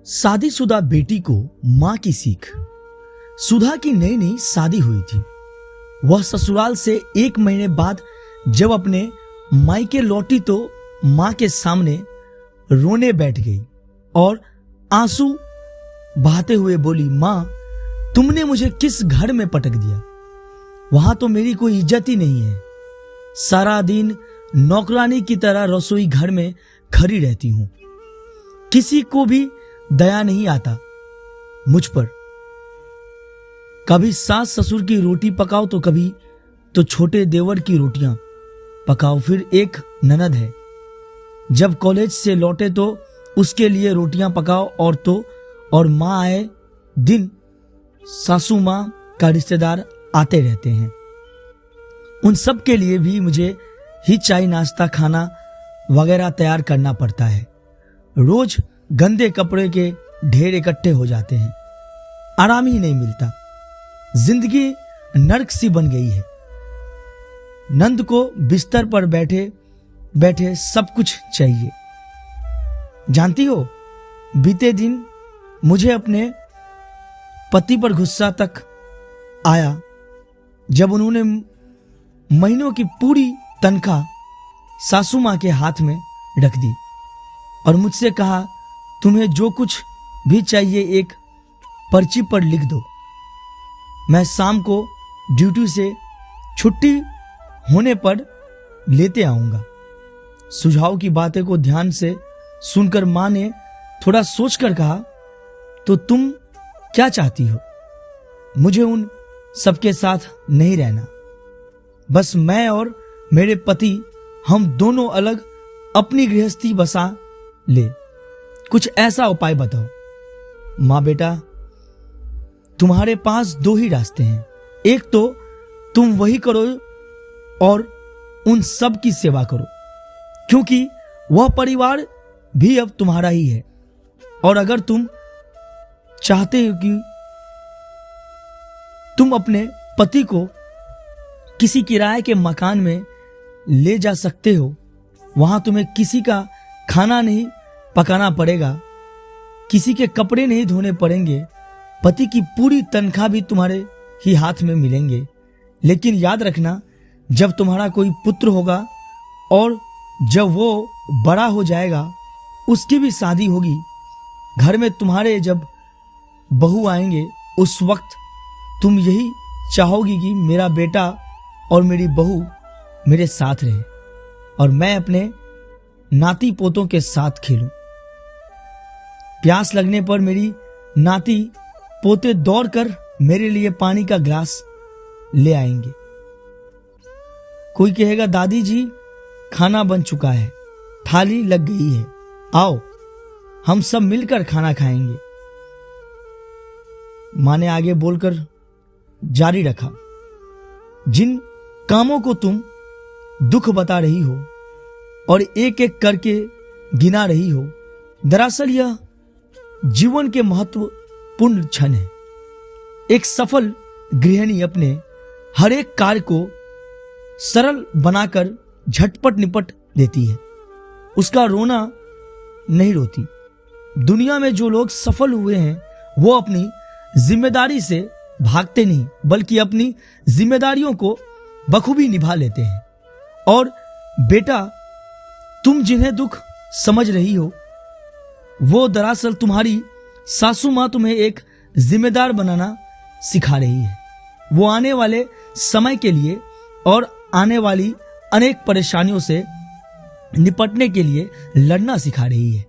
शादीशुदा बेटी को मां की सीख। सुधा की नई नई शादी हुई थी। वह ससुराल से 1 महीने बाद जब अपने मायके लौटी तो मां के सामने रोने बैठ गई और आंसू बहाते हुए बोली, मां, तुमने मुझे किस घर में पटक दिया? वहां तो मेरी कोई इज्जत ही नहीं है। सारा दिन नौकरानी की तरह रसोई घर में खड़ी रहती हूं। किसी को भी दया नहीं आता मुझ पर। कभी सास ससुर की रोटी पकाओ तो कभी तो छोटे देवर की रोटियां पकाओ। फिर एक ननद है, जब कॉलेज से लौटे तो उसके लिए रोटियां पकाओ। और माँ आए दिन सासू माँ का रिश्तेदार आते रहते हैं। उन सब के लिए भी मुझे ही चाय नाश्ता खाना वगैरह तैयार करना पड़ता है। रोज गंदे कपड़े के ढेर इकट्ठे हो जाते हैं। आराम ही नहीं मिलता। जिंदगी नर्क सी बन गई है। नंद को बिस्तर पर बैठे बैठे सब कुछ चाहिए। जानती हो, बीते दिन मुझे अपने पति पर गुस्सा तक आया जब उन्होंने महीनों की पूरी तनख्वाह सासू मां के हाथ में रख दी और मुझसे कहा, तुम्हें जो कुछ भी चाहिए एक पर्ची पर लिख दो, मैं शाम को ड्यूटी से छुट्टी होने पर लेते आऊंगा। सुझाव की बातें को ध्यान से सुनकर मां ने थोड़ा सोचकर कहा, तो तुम क्या चाहती हो? मुझे उन सबके साथ नहीं रहना। बस मैं और मेरे पति हम दोनों अलग अपनी गृहस्थी बसा ले। कुछ ऐसा उपाय बताओ। मां बेटा, तुम्हारे पास 2 ही रास्ते हैं। एक तो तुम वही करो और उन सब की सेवा करो, क्योंकि वह परिवार भी अब तुम्हारा ही है। और अगर तुम चाहते हो कि तुम अपने पति को किसी किराए के मकान में ले जा सकते हो, वहां तुम्हें किसी का खाना नहीं पकाना पड़ेगा, किसी के कपड़े नहीं धोने पड़ेंगे, पति की पूरी तनख्वाह भी तुम्हारे ही हाथ में मिलेंगे। लेकिन याद रखना, जब तुम्हारा कोई पुत्र होगा और जब वो बड़ा हो जाएगा, उसकी भी शादी होगी, घर में तुम्हारे जब बहू आएंगे, उस वक्त तुम यही चाहोगी कि मेरा बेटा और मेरी बहू मेरे साथ रहे और मैं अपने नाती पोतों के साथ खेलूं। प्यास लगने पर मेरी नाती पोते दौड़कर मेरे लिए पानी का ग्लास ले आएंगे। कोई कहेगा, दादी जी खाना बन चुका है, थाली लग गई है, आओ हम सब मिलकर खाना खाएंगे। मां ने आगे बोलकर जारी रखा, जिन कामों को तुम दुख बता रही हो और एक एक करके गिना रही हो, दरअसल यह जीवन के महत्वपूर्ण क्षण है। एक सफल गृहिणी अपने हर एक कार्य को सरल बनाकर झटपट निपट देती है। उसका रोना नहीं रोती। दुनिया में जो लोग सफल हुए हैं, वो अपनी जिम्मेदारी से भागते नहीं, बल्कि अपनी जिम्मेदारियों को बखूबी निभा लेते हैं। और बेटा, तुम जिन्हें दुख समझ रही हो, वो दरअसल तुम्हारी सासू मां तुम्हें एक जिम्मेदार बनाना सिखा रही है। वो आने वाले समय के लिए और आने वाली अनेक परेशानियों से निपटने के लिए लड़ना सिखा रही है।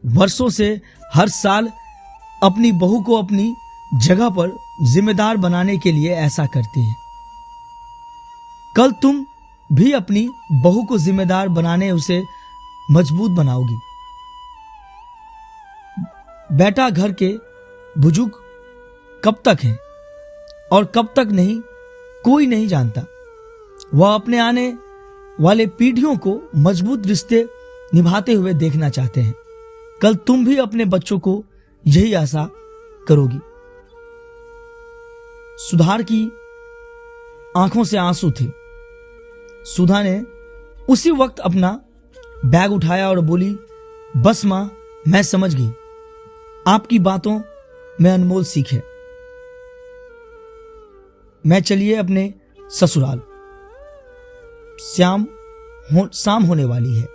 वर्षों से हर साल अपनी बहू को अपनी जगह पर जिम्मेदार बनाने के लिए ऐसा करती है। कल तुम भी अपनी बहू को जिम्मेदार बनाने उसे मजबूत बनाओगी। बेटा घर के बुजुर्ग कब तक हैं और कब तक नहीं, कोई नहीं जानता। वह अपने आने वाले पीढ़ियों को मजबूत रिश्ते निभाते हुए देखना चाहते हैं। कल तुम भी अपने बच्चों को यही आशा करोगी। सुधार की आंखों से आंसू थे। सुधा ने उसी वक्त अपना बैग उठाया और बोली, बस मां, मैं समझ गई। आपकी बातों में अनमोल सीख है। मैं चलिए अपने ससुराल। शाम होने वाली है।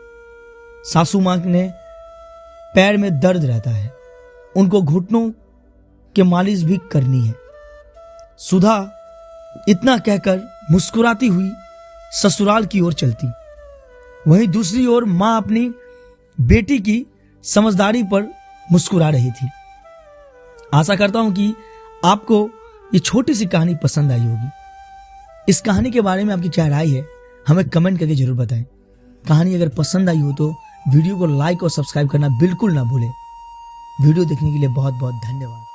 सासू मां ने पैर में दर्द रहता है, उनको घुटनों के मालिश भी करनी है। सुधा इतना कहकर मुस्कुराती हुई ससुराल की ओर चलती। वहीं दूसरी ओर मां अपनी बेटी की समझदारी पर मुस्कुरा रही थी। आशा करता हूं कि आपको ये छोटी सी कहानी पसंद आई होगी। इस कहानी के बारे में आपकी क्या राय है, हमें कमेंट करके जरूर बताएं। कहानी अगर पसंद आई हो तो वीडियो को लाइक और सब्सक्राइब करना बिल्कुल ना भूलें। वीडियो देखने के लिए बहुत बहुत धन्यवाद।